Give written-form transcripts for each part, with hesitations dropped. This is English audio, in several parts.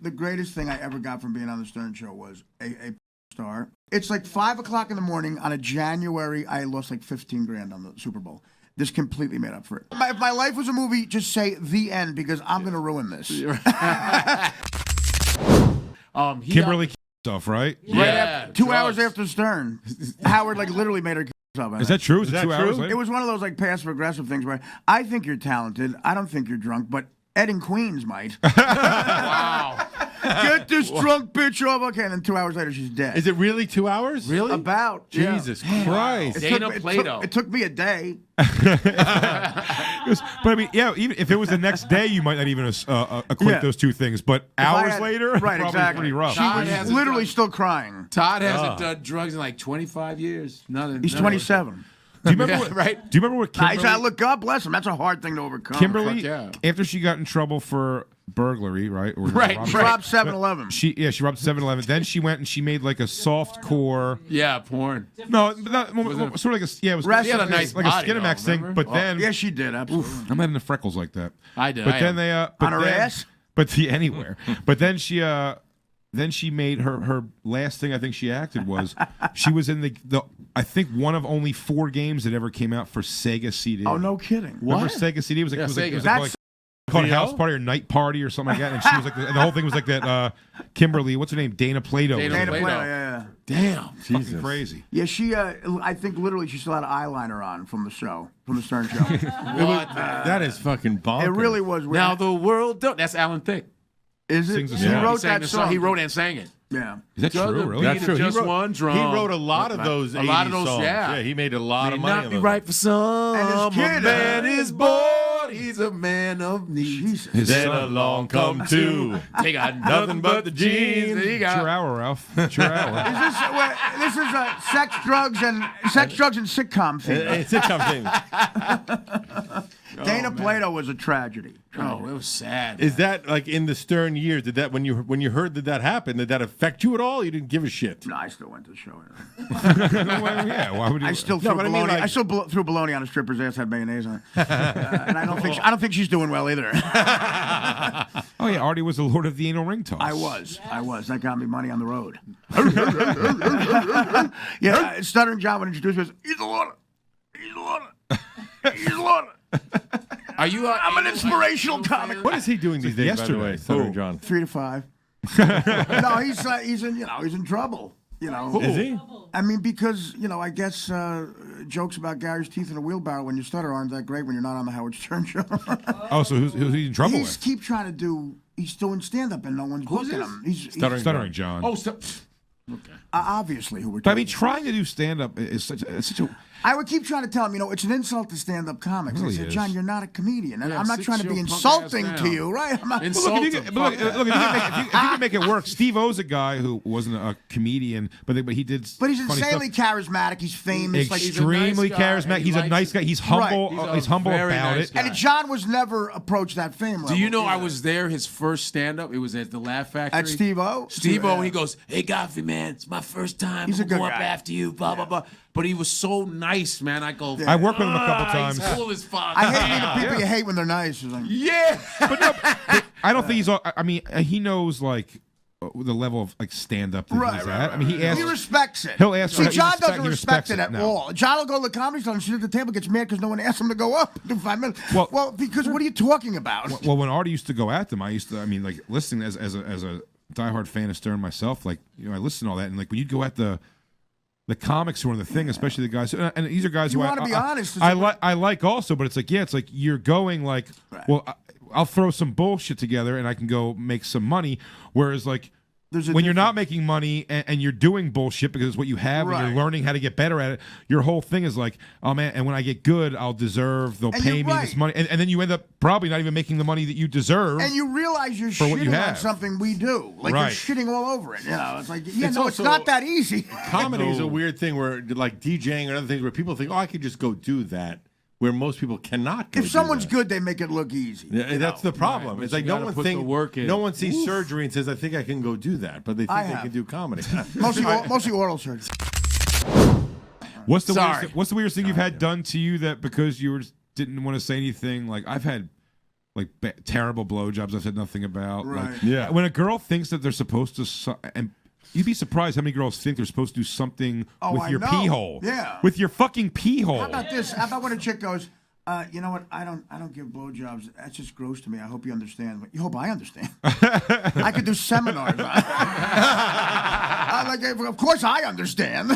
the greatest thing I ever got from being on the Stern Show was a star. It's like 5 o'clock in the morning on a January. I lost like 15 grand on the Super Bowl. This completely made up for it. If my life was a movie, just say the end because I'm going to ruin this. Kimberly stuff, right? Yeah. 2 hours after Stern, Howard like literally made her up. Is that true? Is that 2 hours true? later? It was one of those like passive aggressive things where I think you're talented. I don't think you're drunk, but Ed in Queens might. Wow. Get this drunk bitch off. Okay, and then 2 hours later, she's dead. Is it really 2 hours? Really? About. Jesus Christ. Plato. It took me a day. But I mean, yeah, even if it was the next day, you might not even equate those two things. But hours later, right, probably exactly. pretty rough. She was literally still crying. Todd hasn't done drugs in like 25 years. He's 27. Do you remember? Right? Do you remember what Kimberly? Look, God bless him. That's a hard thing to overcome. Kimberly, after she got in trouble for burglary, right? Or right. She robbed 7-Eleven. She robbed 7-Eleven. Then she went and she made like a soft core. Yeah, porn. No, sort of like a it was. She had a nice like a body, Skinamax thing. remember? But then, yeah, she did. Absolutely. I'm having the freckles like that. I did. But then they on her ass. But anywhere. But then she made her last thing I think she acted was she was in the I think one of only 4 games that ever came out for Sega CD. Oh, no kidding. Remember Sega CD? It was like called House Party or Night Party or something like that. And she was like, and the whole thing was like that. Kimberly, what's her name? Dana Plato. Dana Plato. Yeah. Damn. Jesus. Crazy. Yeah, she. I think literally she still had eyeliner on from the show, from the Stern Show. What? That is fucking bonkers. It really was weird. Now the world don't. That's Alan Thicke. Is it? Sings a He song. wrote sang that the song. He wrote and sang it. Yeah. Is that true? Really? That's true. Just one drum. He wrote a lot of those. A lot of 80s those. songs. Yeah. He made a lot of May money. not on be those. right for some. And his kid, a man is born. He's a man of need. Then along come two. They got nothing but the jeans. He got. Sure hour, Ralph. Sure hour. This is a sex, drugs, and sitcom thing. It's a tough thing. Dana Plato was a tragedy. Oh, it was sad. Is that like in the Stern years? Did that when you heard that happened? Did that affect you at all? You didn't give a shit. No, I still went to the show. Yeah, why would you? I still threw bologna. I mean, like- I still threw bologna on a stripper's ass, had mayonnaise on it, and I don't think she's doing well either. Oh yeah, Artie was the Lord of the Anal Ring Toss. I was. That got me money on the road. Yeah, Stuttering John would introduce me as, he's a lot. Are you? I'm an inspirational comic. What is he doing these days? yesterday. By the way, Stuttering John. 3 to 5. No, he's in trouble. Is he? I mean, because I guess jokes about Gary's teeth in a wheelbarrow when you stutter aren't that great when you're not on the Howard Stern show. Oh, so who's he in trouble He's with? He's doing stand up and no one's booking him. He's Stuttering John. Oh, okay. Obviously, who we're But I talking mean, trying to do stand up is such a. I would keep trying to tell him, it's an insult to stand-up comics. Really I said, is. John, you're not a comedian. And Yeah, I'm not sit trying to your be punk insulting ass to down. you, right? I'm not. Insult Look, if you can make it work, Steve O's a guy who wasn't a comedian, but he did. But he's funny insanely stuff. charismatic. He's famous. Extremely He's a nice guy, charismatic. and He's he a nice likes guy. He's humble. Right. He's humble Very about nice it. guy. And John was never approached that fame level. Do you know I either. was there? His first stand-up. It was at the Laugh Factory. At Steve-O? Steve-O, and he goes, "Hey, Godfrey, man, it's my first time. He's a I'm good going up guy. after you." Blah blah blah. But he was so nice, man. I go. I worked with him a couple times. He's cool as fuck. I hate meeting people you hate when they're nice. It's like, Yeah. But I don't think he's. I mean, he knows like the level of like stand up that he's at. I mean, he asks. He respects it. He'll ask. See, for- John he doesn't he respect respects it at no. all. John will go to the comedy store and sit at the table, gets mad because no one asked him to go up in 5 minutes. Well, because what are you talking about? Well, when Artie used to go at them, I mean, like listening as a diehard fan of Stern myself, like I listen to all that, and like when you'd go at the comics who are in the thing, especially the guys, and these are guys You who wanna be honest. I like also, but it's like it's like you're going like, well, I'll throw some bullshit together and I can go make some money, whereas like. When you're not making money and you're doing bullshit because it's what you have and you're learning how to get better at it, your whole thing is like, oh man, and when I get good, I'll deserve, they'll pay me this money. And then you end up probably not even making the money that you deserve. And you realize you're for what you shitting on have. something we do. Like you're shitting all over it. It's like, it's not that easy. Comedy is a weird thing where like DJing or other things where people think, oh, I could just go do that. Where most people cannot go. If someone's good, they make it look easy. Yeah, that's the problem. Right, it's like no one sees surgery and says, "I think I can go do that," but they think they can do comedy. mostly oral surgery. What's the weirdest thing you've had done to you that because you didn't want to say anything? Like I've had like terrible blowjobs I've said nothing about. Right. Like, Yeah. when a girl thinks that they're supposed to, and you'd be surprised how many girls think they're supposed to do something with I your know. pee hole. Yeah. With your fucking pee hole. How about this? How about when a chick goes, you know what? I don't give blowjobs. That's just gross to me. I hope you understand. You hope I understand. I could do seminars. I'm like, of course I understand.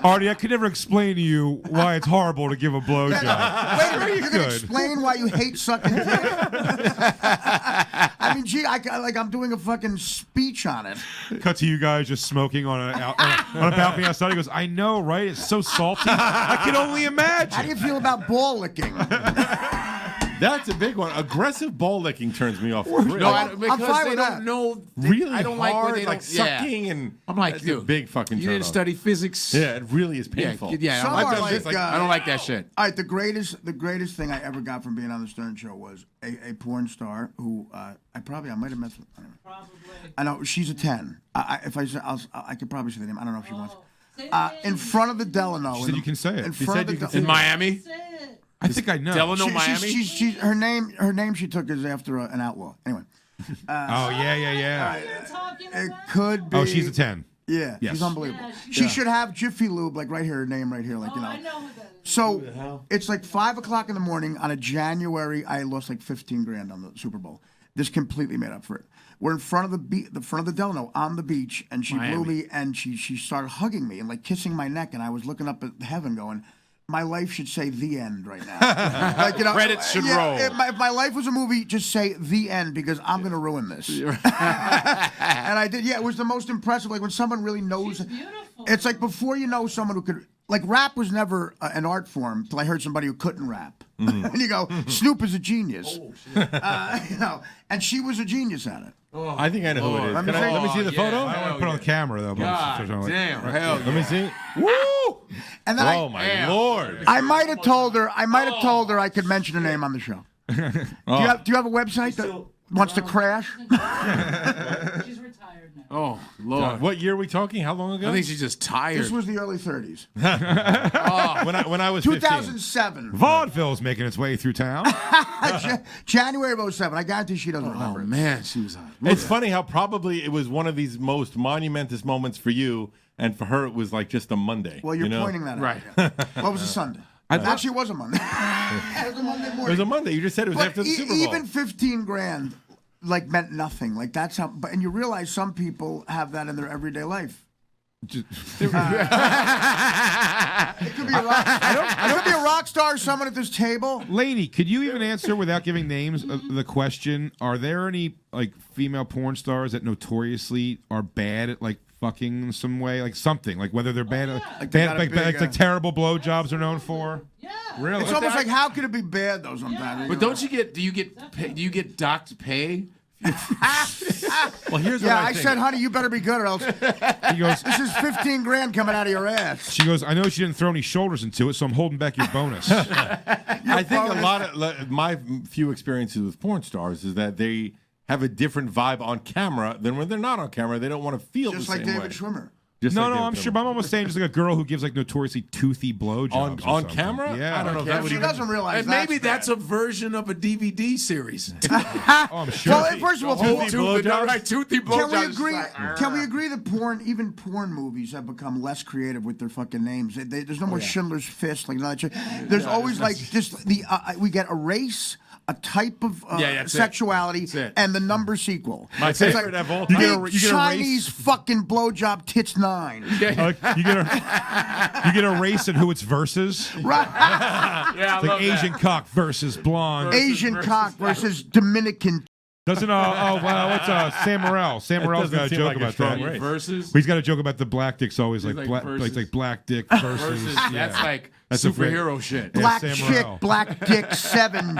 Artie, I could never explain to you why it's horrible to give a blowjob. Wait a minute, you're gonna explain why you hate sucking dick? I mean, gee, I'm doing a fucking speech on it. Cut to you guys just smoking on a balcony outside. He goes, I know, right? It's so salty. I can only imagine. How do you feel about ball licking? That's a big one. Aggressive ball licking turns me off. Really, No, I'm because fine they with don't that. know. really I don't hard, like when they like don't. Yeah. sucking and. I'm like, that's dude, a big fucking you turn didn't off. study physics. Yeah, it really is yeah, painful. yeah. Some I are don't like, I don't like that shit. All right, the greatest thing I ever got from being on the Stern Show was a porn star who I might have met. Probably. I know she's a 10. If I say, I could probably say the name. I don't know if she wants. Say the In name. front of the Delano. She said you can say it. In She front said of you the can say In Miami, Say it. I think I know. Delano, Miami. She's her name she took is after an outlaw. Anyway, Oh, yeah. You're talking it about. could be. Oh, she's a 10. Yeah, Yes. she's unbelievable. Yeah, She should have Jiffy Lube like right here, her name right here, like Oh, I know who that is. So it's like 5 o'clock in the morning on a January. I lost like 15 grand on the Super Bowl. This completely made up for it. We're in front of the front of the Delano on the beach, and she blew me, and she started hugging me and like kissing my neck, and I was looking up at heaven, going, "My life should say the end right now." Like, you know, Credits should roll. If my life was a movie, just say the end because I'm going to ruin this. And I did. Yeah, it was the most impressive. Like when someone really knows. She's beautiful. It's like before you know someone who could. Like rap was never an art form till I heard somebody who couldn't rap. And you go, Snoop is a genius. You know, and she was a genius at it. I think I know who it is. Let me Can I, see. let me see the Yeah. photo. I don't want to put it on the camera, though. But God damn, hell Let me see. Woo! And then Oh my lord! I might have told her. I could mention a name on the show. Do you have a website that wants to crash? She's retired now. Oh Lord, What year are we talking? How long ago? I think she's just tired. This was the early 30s. when I was 15. 2007. Vaudeville's making its way through town. January of 07. I guarantee she doesn't Oh remember it. man, she was hot. It's funny how probably it was one of these most monumentous moments for you, and for her it was like just a Monday. Well, you're you know? pointing that out. Right. Yeah. What was a Sunday? Actually, it was a Monday. It was a Monday It morning. was a Monday. You just said it was But after the Super Bowl. even 15 grand like meant nothing. Like that's how. But and you realize some people have that in their everyday life. It could be a rock. It could be a rock star. Someone at this table. Lainey, could you even answer without giving names the question? Are there any like female porn stars that notoriously are bad at like fucking in some way, like something, like whether they're bad, Like they got a big, like terrible blowjobs are known for? Yeah. Really? It's almost like how could it be bad though? Sometimes. But don't you get? Do you get docked pay? Well, here's what Yeah, I I think. said, honey, you better be good, or else He goes. this is 15 grand coming out of your ass. She goes. I know she didn't throw any shoulders into it, so I'm holding back your bonus. I think a lot of my few experiences with porn stars is that they have a different vibe on camera than when they're not on camera. They don't want to feel Just the like same David way. Schwimmer. Just No, like no, David I'm Schwimmer. sure. My mom was saying just like a girl who gives like notoriously toothy blowjobs on or something. camera. Yeah, I don't know if Yeah, that would she even. doesn't realize And maybe that's that's a version of a DVD series. Oh, I'm sure. Well, first of all, Toothy blowjobs? Right, toothy blowjobs. can we agree? Can we agree that even porn movies have become less creative with their fucking names? There's no more Schindler's Fist, like that shit. There's always like just the we get a race, a type of that's it. sexuality, That's it. and the number sequel. My It's favorite like, of all You time. get a Chinese race. fucking blowjob tits 9. You get a race and who it's versus. Right. Yeah, I It's like Asian cock versus blonde. Asian cock versus Dominican. Doesn't what's Sam Morril? Sam Morril's doesn't got a seem joke like a about strong that. race. versus. He's got a joke about the black dick's always like like black, versus. like black dick versus. Versus. yeah. That's like That's a superhero shit. Black Sam chick, Morril. black dick 7,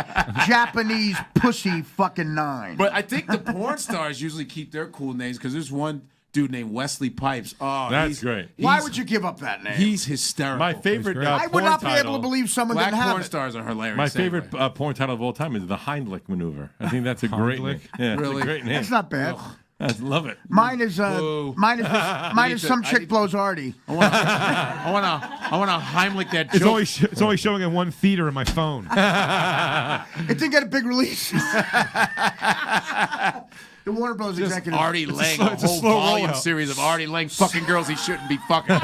Japanese pussy fucking 9. But I think the porn stars usually keep their cool names because there's one dude named Wesley Pipes. Oh, That's he's- great. Why he's- would you give up that name? He's hysterical. My favorite great. I would porn not be able title- to believe someone Black didn't have porn it. stars are hilarious. My anyway. favorite porn title of all time is the Heimlich maneuver. I think that's a great name. Heimlich? Yeah, it's Really? a great name. That's not bad. I love it. Mine is Boo. mine is some I chick need- blows Artie. I want to Heimlich that It's joke. it's only showing in one theater in my phone. It didn't get a big release. The Warner Bros. executive. Artie Lange, it's a a whole slow volume rollout. series of Artie Lange fucking girls he shouldn't be fucking.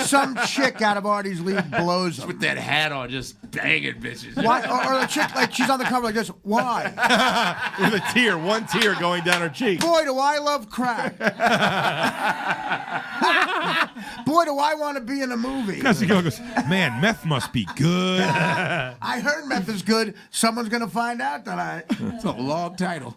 Some chick out of Artie's league blows him. With that hat on, just banging bitches. Why? Or the chick, like, she's on the cover like this. Why? With a tear, one tear going down her cheek. Boy, do I love crack. Boy, do I want to be in a movie. As the girl goes, man, meth must be good. I heard meth is good. Someone's going to find out tonight. It's a long title.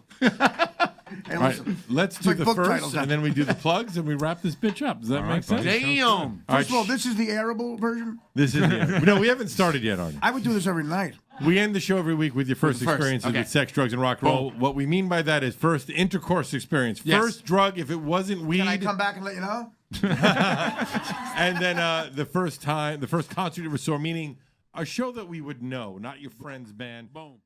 Hey, All right, listen. let's It's do like the book first, titles. and then we do the plugs, and we wrap this bitch up. Does that make sense? buddy. Damn. First of all, this is the airable version. This is it. No, we haven't started yet, Artie. I would do this every night. We end the show every week with your first With the first, experiences okay. with sex, drugs, and rock and roll. What we mean by that is first intercourse experience. Yes. First drug, if it wasn't weed, Can I come back and let you know? and then the first concert you ever saw, meaning a show that we would know, not your friend's band. Boom.